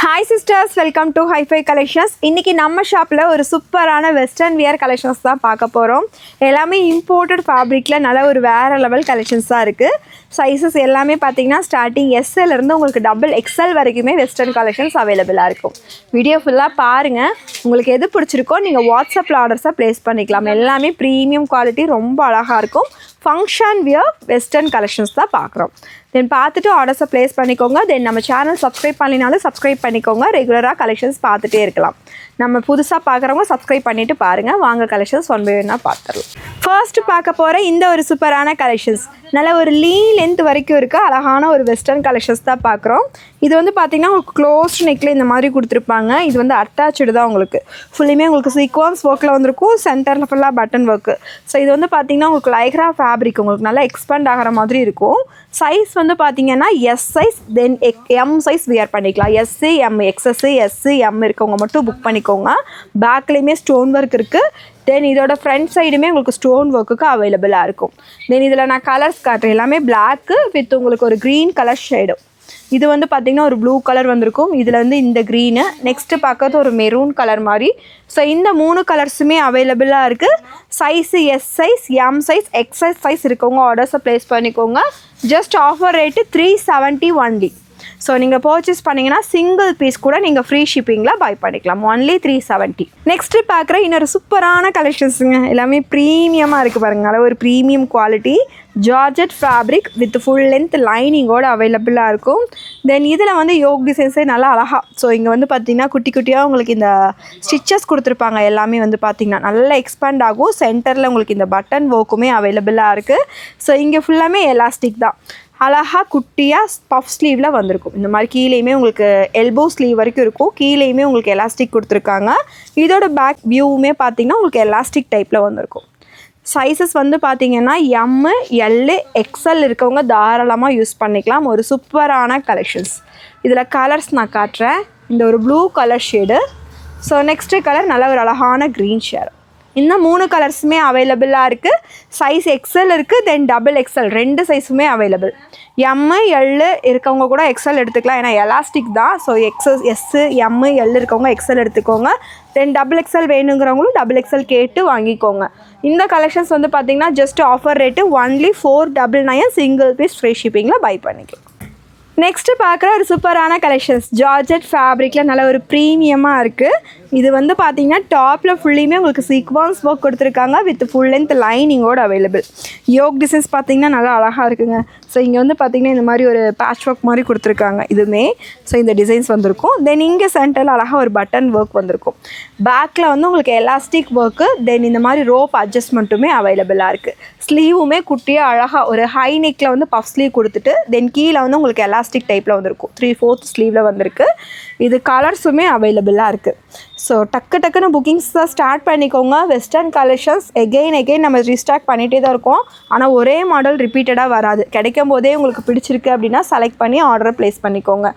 Hi sisters, welcome to Hi-Fi Collections. இன்னைக்கு நம்ம ஷாப்ல ஒரு சூப்பரான வெஸ்டர்ன் வியர் கலெக்ஷன்ஸ் தான் பார்க்க போறோம். எல்லாமே இம்போர்ட்டட் ஃபேப்ரிக்ல நல்ல ஒரு வேற லெவல் கலெக்ஷன்ஸ் தான் இருக்கு. சைஸஸ் எல்லாமே பாத்தீங்கன்னா ஸ்டார்டிங் SL இருந்து உங்களுக்கு டபுள் XL வரைக்குமே வெஸ்டர்ன் கலெக்ஷன்ஸ் அவேலபிளா இருக்கும். வீடியோ ஃபுல்லா பாருங்க. உங்களுக்கு எது பிடிச்சிருக்கோ நீங்க வாட்ஸ்அப்ல ஆர்டர்ஸா பிளேஸ் பண்ணிக்கலாம். எல்லாமே பிரீமியம் குவாலிட்டி ரொம்ப அழகா இருக்கும். ஃபங்க்ஷன் வியர் வெஸ்டர்ன் கலெக்ஷன்ஸ் தான் பார்க்குறோம். தென் பார்த்துட்டு ஆர்டர்ஸை ப்ளேஸ் பண்ணிக்கோங்க. தென் நம்ம சேனல் சப்ஸ்கிரைப் பண்ணினாலும் சப்ஸ்கிரைப் பண்ணிக்கோங்க. ரெகுலராக கலெக்ஷன்ஸ் பார்த்துட்டே இருக்கலாம். நம்ம புதுசாக பார்க்குறவங்க சப்ஸ்கிரைப் பண்ணிவிட்டு பாருங்கள். வாங்க கலெக்ஷன்ஸ் ஒன் பை ஒன்னாக பார்த்துடலாம். ஃபர்ஸ்ட் பார்க்க போகிற இந்த ஒரு சூப்பரான கலெக்ஷன்ஸ் நல்ல ஒரு லென்த் வரைக்கும் இருக்க அழகான ஒரு வெஸ்டர்ன் கலெக்ஷன்ஸ் தான் பார்க்குறோம். இது வந்து பார்த்திங்கன்னா உங்களுக்கு க்ளோஸ்ட் நெக்கில் இந்த மாதிரி கொடுத்துருப்பாங்க. இது வந்து அட்டாச்சு தான் உங்களுக்கு ஃபுல்லுமே உங்களுக்கு சீக்வன்ஸ் ஒர்க்கில் வந்திருக்கும். சென்டரில் ஃபுல்லாக பட்டன் ஒர்க்கு. ஸோ இது வந்து பார்த்திங்கன்னா உங்களுக்கு லைக்ரா ஃபேப்ரிக் உங்களுக்கு நல்லா எக்ஸ்பேண்ட் ஆகிற மாதிரி இருக்கும். சைஸ் வந்து பார்த்தீங்கன்னா S size then M size wear பண்ணிக்கலாம். S M XS S M இருக்கவங்க மட்டும் புக் பண்ணிக்கோங்க. பேக்லேயுமே ஸ்டோன் ஒர்க் இருக்குது. தென் இதோட ஃப்ரண்ட் சைடுமே உங்களுக்கு ஸ்டோன் ஒர்க்குக்கு அவைலபிளாக இருக்கும். தென் இதில் நான் கலர்ஸ் காட்டுறேன். எல்லாமே பிளாக்கு வித் உங்களுக்கு ஒரு க்ரீன் கலர் ஷேடும். இது வந்து பார்த்திங்கன்னா ஒரு ப்ளூ கலர் வந்திருக்கும். இதில் வந்து இந்த க்ரீனு, நெக்ஸ்ட்டு பார்க்கறது ஒரு மெரூன் கலர் மாதிரி. ஸோ இந்த 3 கலர்ஸுமே அவைலபிளாக இருக்குது. Size S size M size XS size இருக்கவங்க ஆர்டர்ஸை ப்ளேஸ் பண்ணிக்கோங்க. Just offer rate 370 only. So நீங்கள் பர்ச்சேஸ் பண்ணிங்கன்னா சிங்கிள் பீஸ் கூட நீங்கள் ஃப்ரீ ஷிப்பிங்கில் பை பண்ணிக்கலாம். ஒன்லி 370. நெக்ஸ்ட்டு பார்க்குற இன்னொரு சூப்பரான கலெக்ஷன்ஸுங்க. எல்லாமே ப்ரீமியமாக இருக்குது பாருங்கள். நல்ல ஒரு premium quality georgette fabric with full length லைனிங்கோடு அவைலபிளாக இருக்கும். தென் இதில் வந்து யோக் டிசைன்ஸே நல்லா அழகாக. ஸோ இங்கே வந்து பார்த்திங்கன்னா குட்டி குட்டியாக உங்களுக்கு இந்த ஸ்டிச்சஸ் கொடுத்துருப்பாங்க. எல்லாமே வந்து பார்த்திங்கன்னா நல்லா எக்ஸ்பேண்ட் ஆகும். சென்டரில் உங்களுக்கு இந்த பட்டன் ஒர்க்குமே அவைலபிளாக இருக்குது. ஸோ இங்கே ஃபுல்லாமே எலாஸ்டிக் தான். அழகாக குட்டியாக பஃப் ஸ்லீவில் வந்திருக்கும். இந்த மாதிரி கீழேயுமே உங்களுக்கு எல்போ ஸ்லீவ் வரைக்கும் இருக்கும். கீழேயுமே உங்களுக்கு எலாஸ்டிக் கொடுத்துருக்காங்க. இதோட பேக் வியூவுமே பார்த்திங்கன்னா உங்களுக்கு எலாஸ்டிக் டைப்பில் வந்திருக்கும். சைஸஸ் வந்து பார்த்திங்கன்னா எம்மு எல்லு எக்ஸல் இருக்கவங்க தாராளமாக யூஸ் பண்ணிக்கலாம். ஒரு சூப்பரான கலெக்ஷன்ஸ். இதில் கலர்ஸ் நான் காட்டுறேன். இந்த ஒரு blue colour shade. So next colour நல்ல ஒரு அழகான க்ரீன் ஷேடு. இந்த 3 கலர்ஸுமே அவைலபிளாக இருக்குது. சைஸ் எக்ஸல் இருக்குது. தென் டபுள் எக்ஸல் 2 சைஸுமே அவைலபிள். எம்மு எல்லு இருக்கவங்க கூட எக்ஸல் எடுத்துக்கலாம். ஏன்னா எலாஸ்டிக் தான். ஸோ எஸ்ஸு எம்மு எல் இருக்கவங்க எக்ஸல் எடுத்துக்கோங்க. தென் டபுள் எக்ஸல் வேணுங்கிறவங்களும் டபுள் எக்ஸல் கேட்டு வாங்கிக்கோங்க. இந்த கலெக்ஷன்ஸ் வந்து பார்த்திங்கன்னா just offer rate only 499 single piece free ஷிப்பிங்கில் பை பண்ணிக்கலாம். நெக்ஸ்ட்டு பார்க்குற ஒரு சூப்பரான கலெக்ஷன்ஸ் ஜார்ஜெட் ஃபேப்ரிக்கில் நல்ல ஒரு ப்ரீமியமாக இருக்குது. இது வந்து பார்த்திங்கன்னா டாப்பில் ஃபுல்லுமே உங்களுக்கு சீக்வன்ஸ் ஒர்க் கொடுத்துருக்காங்க வித் ஃபுல் லென்த் லைனிங்கோடு அவைலபிள். யோக் டிசைன்ஸ் பார்த்திங்கன்னா நல்லா அழகாக இருக்குங்க. ஸோ இங்கே வந்து பார்த்திங்கன்னா இந்த மாதிரி ஒரு பேட்ச் ஒர்க் மாதிரி கொடுத்துருக்காங்க இதுவுமே. ஸோ இந்த டிசைன்ஸ் வந்திருக்கும். தென் இங்கே சென்டரில் அழகாக ஒரு பட்டன் ஒர்க் வந்திருக்கும். பேக்கில் வந்து உங்களுக்கு எலாஸ்டிக் ஒர்க்கு. தென் இந்த மாதிரி ரோப் அட்ஜஸ்ட்மெண்ட்டுமே அவைலபிளாக இருக்குது. ஸ்லீவுமே குட்டியாக அழகாக ஒரு ஹை நெக்கில் வந்து பஃப் ஸ்லீவ் கொடுத்துட்டு தென் கீழே வந்து உங்களுக்கு எலாஸ்டிக் டைப்பில் வந்திருக்கும். 3/4 ஸ்லீவில் வந்திருக்கு. இது கலர்ஸுமே அவைலபிளாக இருக்குது. ஸோ டக்குன்னு புக்கிங்ஸ் தான் ஸ்டார்ட் பண்ணிக்கோங்க. வெஸ்டர்ன் கலெக்ஷன்ஸ் எகெயின் நம்ம ரீஸ்டாக் பண்ணிகிட்டே தான் இருக்கோம். ஆனால் ஒரே மாடல் ரிப்பீட்டடாக வராது. கிடைக்கும் போதே உங்களுக்கு பிடிச்சிருக்கு அப்படின்னா செலக்ட் பண்ணி ஆர்டரை ப்ளேஸ் பண்ணிக்கோங்க.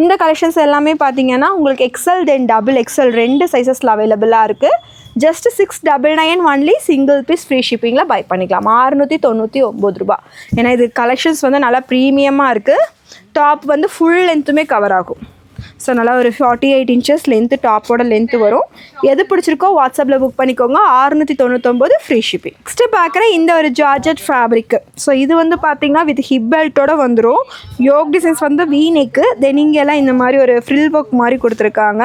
இந்த கலெக்ஷன்ஸ் எல்லாமே பார்த்தீங்கன்னா உங்களுக்கு எக்ஸல் தென் டபுள் எக்ஸல் 2 சைஸஸில் அவைலபிளாக இருக்குது. Just 699 only single piece free ஷிப்பிங்கில் பை பண்ணிக்கலாம். 699 ரூபா. ஏன்னா இது கலெக்ஷன்ஸ் வந்து நல்லா ப்ரீமியமாக இருக்குது. டாப் வந்து ஃபுல் லென்த்துமே கவர் ஆகும். ஸோ நல்லா ஒரு 48 இன்ச்சஸ் லென்த்து டாப்போட லென்த்து வரும். எது பிடிச்சிருக்கோ வாட்ஸ்அப்பில் புக் பண்ணிக்கோங்க. 699 ஃப்ரீ ஷிப்பிங். நெக்ஸ்ட்டு பார்க்குற இந்த ஒரு ஜார்ஜெட் ஃபேப்ரிக்கு. ஸோ இது வந்து பார்த்திங்கன்னா வித் ஹிப் பெல்ட்டோட வந்துடும். யோக் டிசைன்ஸ் வந்து வீ நெக்கு. தென் இங்கெல்லாம் இந்த மாதிரி ஒரு ஃப்ரில் ஒர்க் மாதிரி கொடுத்துருக்காங்க.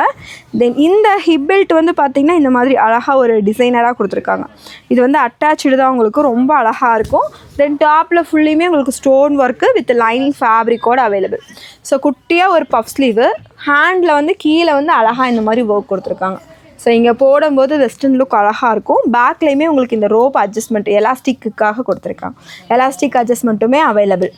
தென் இந்த ஹிப் பெல்ட் வந்து பார்த்திங்கன்னா இந்த மாதிரி அழகாக ஒரு டிசைனராக கொடுத்துருக்காங்க. இது வந்து அட்டாச்சு தான் உங்களுக்கு ரொம்ப அழகாக இருக்கும். தென் டாப்பில் ஃபுல்லுமே உங்களுக்கு ஸ்டோன் ஒர்க்கு வித் லைனிங் ஃபேப்ரிக்கோடு அவைலபிள். ஸோ குட்டியாக ஒரு பஃப் ஸ்லீவு. ஹேண்டில் வந்து கீழே வந்து அழகாக இந்த மாதிரி ஒர்க் கொடுத்துருக்காங்க. ஸோ இங்கே போடும்போது வெஸ்டர்ன் லுக் அழகாக இருக்கும். பேக்லேயுமே உங்களுக்கு இந்த ரோப் அட்ஜஸ்ட்மெண்ட் எலாஸ்டிக்குக்காக கொடுத்துருக்காங்க. எலாஸ்டிக் அட்ஜஸ்ட்மெண்ட்டுமே அவைலபிள்.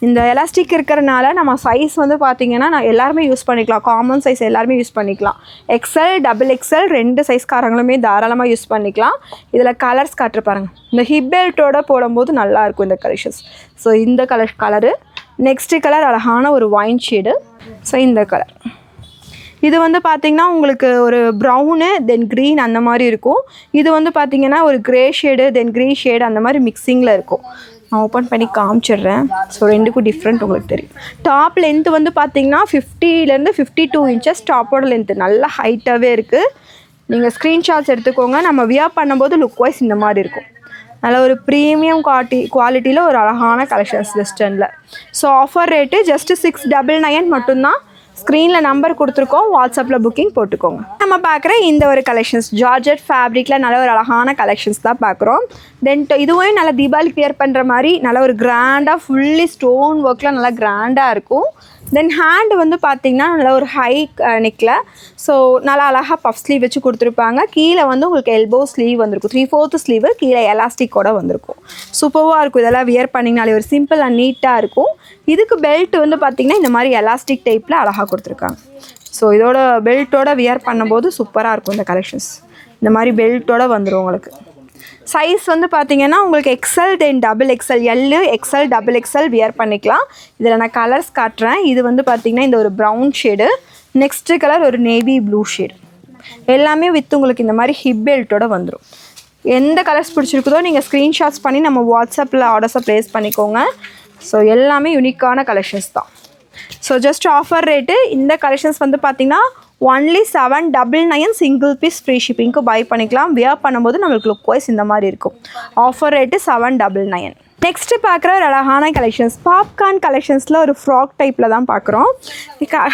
இந்த எலாஸ்டிக் இருக்கிறனால நம்ம சைஸ் வந்து பார்த்திங்கன்னா நான் எல்லாருமே யூஸ் பண்ணிக்கலாம். காமன் சைஸ் எல்லாருமே யூஸ் பண்ணிக்கலாம். எக்ஸல் டபுள் எக்ஸல் 2 சைஸ்காரங்களுமே தாராளமாக யூஸ் பண்ணிக்கலாம். இதில் கலர்ஸ் காட்டுற பாருங்கள். இந்த ஹிப் பெல்ட்டோட போடும்போது நல்லாயிருக்கும் இந்த கலெக்ஷன்ஸ். ஸோ இந்த கலரு நெக்ஸ்ட்டு கலர் அழகான ஒரு ஒயின் ஷேடு. ஸோ இந்த கலர் இது வந்து பார்த்திங்கன்னா உங்களுக்கு ஒரு ப்ரௌனு தென் க்ரீன் அந்த மாதிரி இருக்கும். இது வந்து பார்த்திங்கன்னா ஒரு grey shade then green shade அந்த மாதிரி மிக்சிங்கில் இருக்கும். நான் ஓப்பன் பண்ணி காமிச்சிடுறேன். ஸோ ரெண்டுக்கும் டிஃப்ரெண்ட் உங்களுக்கு தெரியும். டாப் லென்த்து வந்து பார்த்திங்கன்னா 50லேருந்து 52 இன்ச்சஸ் டாப்போட லென்த்து நல்ல ஹைட்டாகவே இருக்குது. நீங்கள் ஸ்க்ரீன்ஷாட்ஸ் எடுத்துக்கோங்க. நம்ம வியர் பண்ணும்போது லுக் வைஸ் இந்த மாதிரி இருக்கும். நல்ல ஒரு ப்ரீமியம் குவாலிட்டியில் ஒரு அழகான கலெக்ஷன்ஸ் வெஸ்டர்னில். ஸோ ஆஃபர் ரேட்டு ஜஸ்ட்டு 699 மட்டும்தான். ஸ்க்ரீனில் நம்பர் கொடுத்துருக்கோம், வாட்ஸ்அப்பில் புக்கிங் போட்டுக்கோங்க. நம்ம பார்க்குற இந்த ஒரு கலெக்ஷன்ஸ் ஜார்ஜெட் ஃபேப்ரிக்கில் நல்ல ஒரு அழகான கலெக்ஷன்ஸ் தான் பார்க்குறோம். தென் இதுவும் நல்ல தீபாவளிக்கு வியர் பண்ணுற மாதிரி நல்ல ஒரு கிராண்டாக ஃபுல்லி ஸ்டோன் ஒர்க்கில் நல்லா கிராண்டாக இருக்கும். தென் ஹேண்டு வந்து பார்த்திங்கன்னா நல்லா ஒரு ஹை நெக்கில், ஸோ நல்லா அழகாக பஃப் ஸ்லீவ் வச்சு கொடுத்துருப்பாங்க. கீழே வந்து உங்களுக்கு எல்போ ஸ்லீவ் வந்திருக்கும், 3/4 ஸ்லீவு, கீழே எலாஸ்டிக்கோட வந்திருக்கும். சூப்பராக இருக்கும். இதெல்லாம் வியர் பண்ணிங்கனாலே ஒரு சிம்பிள் அண்ட் நீட்டாக இருக்கும். இதுக்கு பெல்ட் வந்து பார்த்திங்கன்னா இந்த மாதிரி எலாஸ்டிக் டைப்பில் அழகாக கொடுத்துருக்காங்க. ஸோ இதோட பெல்ட்டோட வியர் பண்ணும்போது சூப்பராக இருக்கும் இந்த கலெக்ஷன்ஸ். இந்த மாதிரி பெல்ட்டோட வந்துடும் உங்களுக்கு. சைஸ் வந்து பார்த்திங்கன்னா உங்களுக்கு XL தென் XXL, எல்லு XL XXL வியர் பண்ணிக்கலாம். இதில் நான் கலர்ஸ் காட்டுறேன். இது வந்து பார்த்திங்கன்னா இந்த ஒரு ப்ரௌன் ஷேடு, நெக்ஸ்ட்டு கலர் ஒரு நேவி ப்ளூ ஷேடு, எல்லாமே வித் உங்களுக்கு இந்த மாதிரி ஹிப் பெல்ட்டோட வந்துடும். எந்த கலர்ஸ் பிடிச்சிருக்குதோ நீங்கள் ஸ்க்ரீன்ஷாட்ஸ் பண்ணி நம்ம வாட்ஸ்அப்பில் ஆர்டர்ஸை ப்ளேஸ் பண்ணிக்கோங்க. ஸோ எல்லாமே யூனிக்கான கலெக்ஷன்ஸ் தான். ஸோ ஜஸ்ட் ஆஃபர் ரேட்டு இந்த கலெக்ஷன்ஸ் வந்து பார்த்திங்கன்னா ஒன்லி 799 சிங்கிள் பீஸ் ஃப்ரீ ஷிப்பிங்க்கு பை பண்ணிக்கலாம். வியர் பண்ணும்போது நம்மளுக்கு லுக் வைஸ் இந்த மாதிரி இருக்கும். Offer rate 799. நெக்ஸ்ட்டு பார்க்குற ஒரு அழகான கலெக்ஷன்ஸ் பாப்கார்ன் கலெக்ஷன்ஸில் ஒரு ஃப்ராக் டைப்பில் தான் பார்க்குறோம்.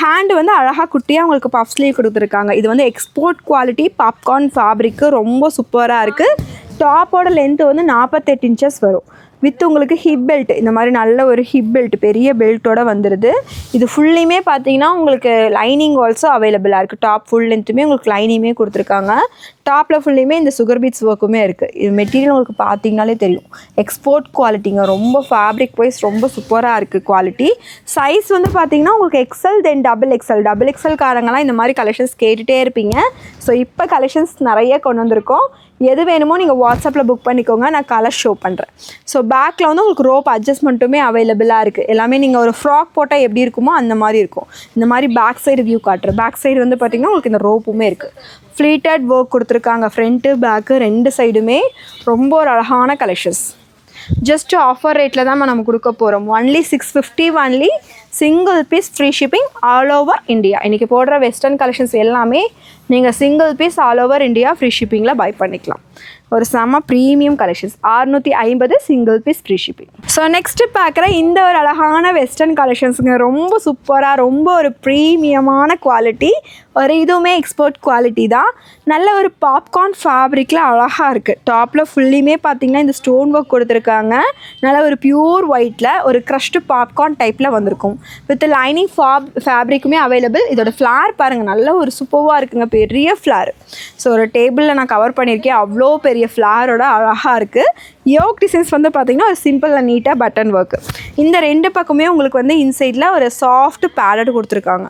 ஹேண்டு வந்து அழகாக குட்டியாக உங்களுக்கு பஃப் ஸ்லீவ் கொடுத்துருக்காங்க. இது வந்து எக்ஸ்போர்ட் குவாலிட்டி பாப்கார்ன் ஃபேப்ரிக்கு ரொம்ப சூப்பராக இருக்குது. டாப்போட லென்த்து வந்து 48 இன்ச்சஸ் வரும். வித் உங்களுக்கு ஹிப் பெல்ட், இந்த மாதிரி நல்ல ஒரு ஹிப் பெல்ட் பெரிய பெல்ட்டோட வந்துடுது. இது ஃபுல்லையுமே பார்த்தீங்கன்னா உங்களுக்கு லைனிங் ஆல்சோ அவைலபிளாக இருக்குது. டாப் ஃபுல் லென்த்துமே உங்களுக்கு லைனிங்குமே கொடுத்துருக்காங்க. டாப்பில் ஃபுல்லையுமே இந்த சுகர் பீட்ஸ் ஒர்க்குமே இருக்குது. இது மெட்டீரியல் உங்களுக்கு பார்த்தீங்கனாலே தெரியும், எக்ஸ்போர்ட் குவாலிட்டிங்க. ரொம்ப ஃபேப்ரிக் வைஸ் ரொம்ப சூப்பராக இருக்குது குவாலிட்டி. சைஸ் வந்து பார்த்தீங்கன்னா உங்களுக்கு XL தென் XXL காரங்களாம் இந்த மாதிரி கலெக்ஷன்ஸ் கேட்டுகிட்டே இருப்பீங்க. ஸோ இப்போ கலெக்ஷன்ஸ் நிறைய கொண்டு வந்திருக்கோம். எது வேணுமோ நீங்கள் வாட்ஸ்அப்பில் புக் பண்ணிக்கோங்க, நான் கலர் ஷோ பண்ணுறேன். ஸோ பேக்கில் வந்து உங்களுக்கு ரோப் அட்ஜஸ்ட்மெண்ட்டுமே அவைலபிளாக இருக்குது. எல்லாமே நீங்கள் ஒரு ஃப்ராக் போட்டால் எப்படி இருக்குமோ அந்த மாதிரி இருக்கும். இந்த மாதிரி பேக் சைடு வியூ காட்டுறேன். பேக் சைடு வந்து பார்த்திங்கன்னா உங்களுக்கு இந்த ரோப்புமே இருக்குது. ஃப்ளீட்டட் ஒர்க் கொடுத்துருக்காங்க. ஃப்ரண்ட்டு பேக்கு ரெண்டு சைடுமே ரொம்ப ஒரு அழகான கலெக்ஷன்ஸ். ஜஸ்ட் ஆஃபர் ரேட்டில் தான் நம்ம கொடுக்க போகிறோம். Only 650 only single piece free shipping all over India. இன்றைக்கி போடுற வெஸ்டர்ன் கலெக்ஷன்ஸ் எல்லாமே நீங்கள் single piece all over India free ஷிப்பிங்கில் பை பண்ணிக்கலாம். ஒரு செம premium collections 650 single piece free shipping. So next பார்க்குற இந்த ஒரு அழகான வெஸ்டர்ன் கலெக்ஷன்ஸுங்க ரொம்ப சூப்பராக ரொம்ப ஒரு ப்ரீமியமான குவாலிட்டி. ஒரு இதுவுமே எக்ஸ்போர்ட் குவாலிட்டி தான். நல்ல ஒரு பாப்கார்ன் ஃபேப்ரிக்கில் அழகாக இருக்குது. டாப்பில் ஃபுல்லியுமே பார்த்திங்கன்னா இந்த ஸ்டோன் ஒர்க் கொடுத்துருக்காங்க. நல்ல ஒரு பியூர் ஒயிட்டில் ஒரு க்ரஷ்டு பாப்கார்ன் டைப்பில் வந்திருக்கும். வித் லைனிங் ஃபேப்ரிக்குமே அவைலபிள். இதோட ஃப்ளார் பாருங்கள், நல்ல ஒரு சூப்பராக இருக்குங்க, பெரிய ஃப்ளார். ஸோ ஒரு டேபிளில் நான் கவர் பண்ணியிருக்கேன். அவ்வளோ பெரிய ஃப்ளாரோட அழகாக இருக்குது. யோக் டிசைன்ஸ் வந்து பார்த்திங்கன்னா ஒரு சிம்பிள் அண்ட் நீட்டாக பட்டன் ஒர்க்கு. இந்த ரெண்டு பக்கமே உங்களுக்கு வந்து இன்சைடில் ஒரு சாஃப்ட் பேடட் கொடுத்துருக்காங்க.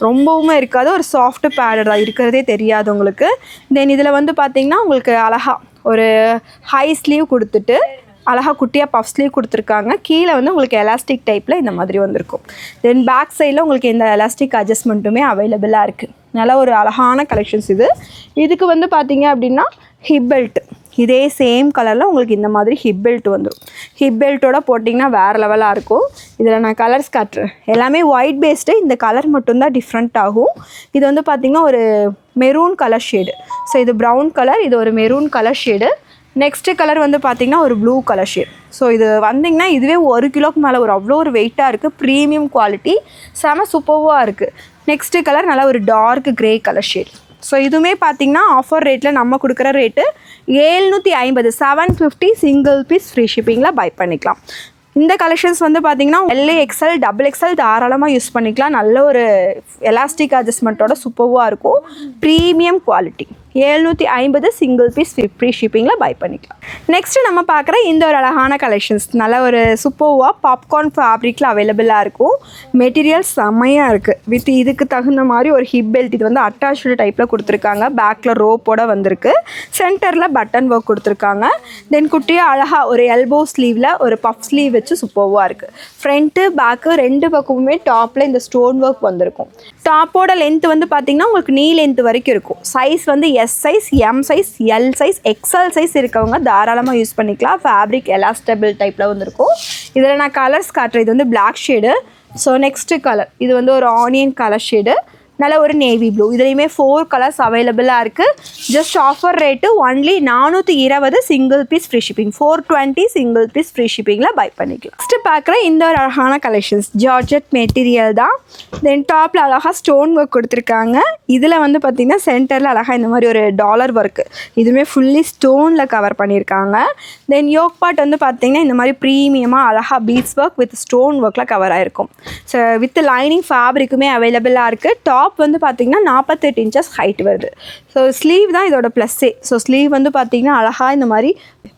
ரொம்பவுமே இருக்காது, ஒரு சாஃப்ட் பேடட் தான், இருக்கிறதே தெரியாது உங்களுக்கு. தென் இதில் வந்து பார்த்திங்கன்னா உங்களுக்கு அழகாக ஒரு ஹை ஸ்லீவ் கொடுத்துட்டு அழகாக குட்டியாக பஃப் ஸ்லீவ் கொடுத்துருக்காங்க. கீழே வந்து உங்களுக்கு எலாஸ்டிக் டைப்பில் இந்த மாதிரி வந்திருக்கும். தென் பேக் சைடில் உங்களுக்கு இந்த எலாஸ்டிக் அட்ஜஸ்ட்மெண்ட்டுமே அவைலபிளாக இருக்குது. நல்ல ஒரு அழகான கலெக்ஷன்ஸ் இது. இதுக்கு வந்து பார்த்திங்க அப்படின்னா ஹிப் பெல்ட் இதே சேம் கலரில் உங்களுக்கு இந்த மாதிரி ஹிப் பெல்ட் வந்துடும். ஹிப் பெல்ட்டோட போட்டிங்கன்னா வேறு லெவலாக இருக்கும். இதில் நான் கலர்ஸ் காட்டுறேன். எல்லாமே ஒயிட் பேஸ்டு, இந்த கலர் மட்டும்தான் டிஃப்ரெண்ட் ஆகும். இது வந்து பார்த்திங்கன்னா ஒரு மெரூன் கலர் ஷேடு. ஸோ இது ப்ரௌன் கலர், இது ஒரு maroon colour shade. Next colour வந்து பார்த்திங்கன்னா ஒரு ப்ளூ கலர் ஷேட். ஸோ இது வந்திங்கன்னா இதுவே 1 கிலோக்கு மேலே ஒரு அவ்வளோ ஒரு வெயிட்டாக இருக்குது. ப்ரீமியம் குவாலிட்டி, செம சூப்பராக இருக்குது. நெக்ஸ்ட்டு கலர் நல்லா ஒரு dark grey colour shade. So இதுவுமே பார்த்திங்கன்னா ஆஃபர் ரேட்டில் நம்ம கொடுக்குற ரேட்டு 750 750 சிங்கிள் பீஸ் ஃப்ரீ ஷிப்பிங்கில் பை பண்ணிக்கலாம். இந்த கலெக்ஷன்ஸ் வந்து பார்த்திங்கன்னா LA XL XXL தாராளமாக யூஸ் பண்ணிக்கலாம். நல்ல ஒரு எலாஸ்டிக் அட்ஜஸ்ட்மெண்ட்டோட சூப்பராக இருக்கும். Premium quality 750 single piece free ஷிப்பிங்கில் பை பண்ணிக்கலாம். நெக்ஸ்ட்டு நம்ம பார்க்குற இந்த ஒரு அழகான கலெக்ஷன்ஸ் நல்ல ஒரு சூப்பராக பாப்கார்ன் ஃபேப்ரிக்கில் அவைலபிளாக இருக்கும். மெட்டீரியல் செம்மையாக இருக்குது. வித் இதுக்கு தகுந்த மாதிரி ஒரு ஹிப் பெல்ட், இது வந்து அட்டாச்சு டைப்பில் கொடுத்துருக்காங்க. பேக்கில் ரோப்போட வந்திருக்கு. சென்டரில் பட்டன் ஒர்க் கொடுத்துருக்காங்க. தென் குட்டியாக அழகாக ஒரு எல்போ ஸ்லீவில் ஒரு பஃப் ஸ்லீவ் வச்சு சூப்பராக இருக்குது. ஃப்ரண்ட்டு பேக்கு ரெண்டு பக்கமுமே டாப்பில் இந்த ஸ்டோன் ஒர்க் வந்திருக்கும். டாப்போட லென்த் வந்து பார்த்திங்கன்னா உங்களுக்கு நீ லென்த் வரைக்கும் இருக்கும். சைஸ் வந்து S size, M size, L size, XL size இருக்கவங்க தாராளமாக யூஸ் பண்ணிக்கலாம். ஃபேப்ரிக் எலாஸ்டபிள் டைப்பில் வந்துருக்கும். இதில் நான் கலர்ஸ் காட்டுறேன். இது வந்து black shade. So next colour இது வந்து ஒரு ஆனியன் கலர் ஷேடு, நல்ல ஒரு நேவி ப்ளூ. இதுலேயுமே 4 கலர்ஸ் அவைலபிளாக இருக்குது. Just offer rate only 420 single piece free shipping, 420 single piece free ஷிப்பிங்கில் பை பண்ணிக்கலாம். நெக்ஸ்ட்டு பார்க்குற இந்த ஒரு அழகான கலெக்ஷன்ஸ் ஜார்ஜெட் மெட்டீரியல் தான். தென் டாப்பில் அழகாக ஸ்டோன் ஒர்க் கொடுத்துருக்காங்க. இதில் வந்து பார்த்திங்கன்னா சென்டரில் அழகாக இந்த மாதிரி ஒரு டாலர் ஒர்க்கு, இதுவுமே ஃபுல்லி ஸ்டோனில் கவர் பண்ணியிருக்காங்க. தென் யோக் பார்ட் வந்து பார்த்திங்கன்னா இந்த மாதிரி ப்ரீமியமாக அழகாக பீட்ஸ் ஒர்க் வித் ஸ்டோன் ஒர்க்கில் கவர் ஆகிருக்கும். ஸோ வித் லைனிங் ஃபேப்ரிக்குமே அவைலபிளாக இருக்குது. டாப் வந்து பார்த்திங்கன்னா 48 இன்ச்சஸ் ஹைட் வருது. ஸோ ஸ்லீவ் தான் இதோட ப்ளஸ்ஸே. ஸோ ஸ்லீவ் வந்து பார்த்திங்கன்னா அழகாக இந்த மாதிரி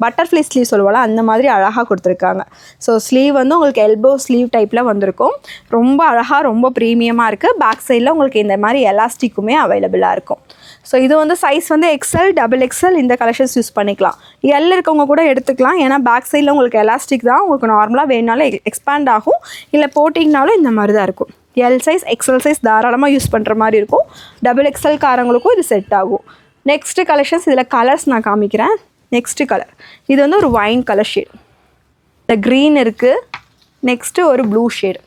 பட்டர்ஃப்ளை ஸ்லீவ் சொல்லுவாள் அந்த மாதிரி அழகாக கொடுத்துருக்காங்க. ஸோ ஸ்லீவ் வந்து உங்களுக்கு எல்போ ஸ்லீவ் டைப்பில் வந்திருக்கும். ரொம்ப அழகாக ரொம்ப ப்ரீமியமாக இருக்குது. பேக் சைடில் உங்களுக்கு இந்த மாதிரி எலாஸ்டிக்குமே அவைலபிளாக இருக்கும். ஸோ இது வந்து சைஸ் வந்து எக்ஸ்எல், டபுள் எக்ஸ்எல் இந்த கலெக்ஷன்ஸ் யூஸ் பண்ணிக்கலாம். எல் இருக்கவங்க கூட எடுத்துக்கலாம். ஏன்னா பேக் சைடில் உங்களுக்கு எலாஸ்டிக் தான். உங்களுக்கு நார்மலாக வேணுனாலும் எக்ஸ்பேண்ட் ஆகும், இல்லை போட்டிங்கனாலும் இந்த மாதிரி தான் இருக்கும். எல் சைஸ், எக்ஸ்எல் சைஸ் தாராளமாக யூஸ் பண்ணுற மாதிரி இருக்கும். டபுள் எக்ஸ்எல் காரங்களுக்கும் இது செட் ஆகும். நெக்ஸ்ட்டு கலெக்ஷன்ஸ் இதில் கலர்ஸ் நான் காமிக்கிறேன். நெக்ஸ்ட்டு கலர் இது வந்து ஒரு வைன் கலர் ஷேட், இந்த க்ரீன் இருக்குது. நெக்ஸ்ட்டு ஒரு ப்ளூ ஷேடு,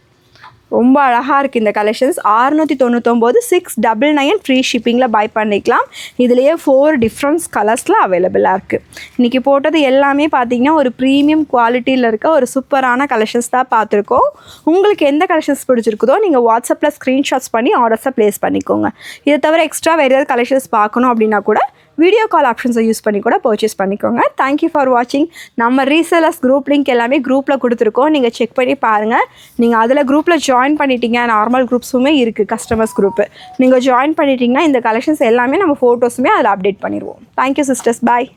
ரொம்ப அழகாக இருக்குது இந்த கலெக்ஷன்ஸ். 699 699 ஃப்ரீ ஷிப்பிங்கில் பை பண்ணிக்கலாம். இதுலேயே 4 டிஃப்ரெண்ட்ஸ் கலர்ஸில் அவைலபிளாக இருக்குது. இன்றைக்கி போட்டது எல்லாமே பார்த்திங்கன்னா ஒரு ப்ரீமியம் குவாலிட்டியில் இருக்க ஒரு சூப்பரான கலெக்ஷன்ஸ் தான் பார்த்துருக்கோம். உங்களுக்கு எந்த கலெக்ஷன்ஸ் பிடிச்சிருக்குதோ நீங்கள் வாட்ஸ்அப்பில் ஸ்க்ரீன்ஷாட்ஸ் பண்ணி ஆர்டர்ஸை ப்ளேஸ் பண்ணிக்கோங்க. இதை தவிர எக்ஸ்ட்ரா வேறு ஏதாவது கலெக்ஷன்ஸ் பார்க்கணும் அப்படின்னா கூட வீடியோ கால் ஆப்ஷன்ஸை யூஸ் பண்ணி கூட பர்ச்சேஸ் பண்ணிக்கோங்க. தேங்க்யூ ஃபார் வாட்சிங். நம்ம ரீசேலர்ஸ் குரூப் லிங்க் எல்லாமே குரூப்பில் கொடுத்துருக்கோம். நீங்கள் செக் பண்ணி பாருங்கள். நீங்கள் அதில் குரூப்பில் ஜாயின் பண்ணிட்டீங்க. நார்மல் குரூப்ஸுமே இருக்குது, கஸ்டமர்ஸ் குரூப்பு. நீங்கள் ஜாயின் பண்ணிட்டீங்கன்னா இந்த கலெக்ஷன்ஸ் எல்லாமே நம்ம ஃபோட்டோஸுமே அதில் அப்டேட் பண்ணிடுவோம். தேங்க்யூ சிஸ்டர்ஸ், பாய்.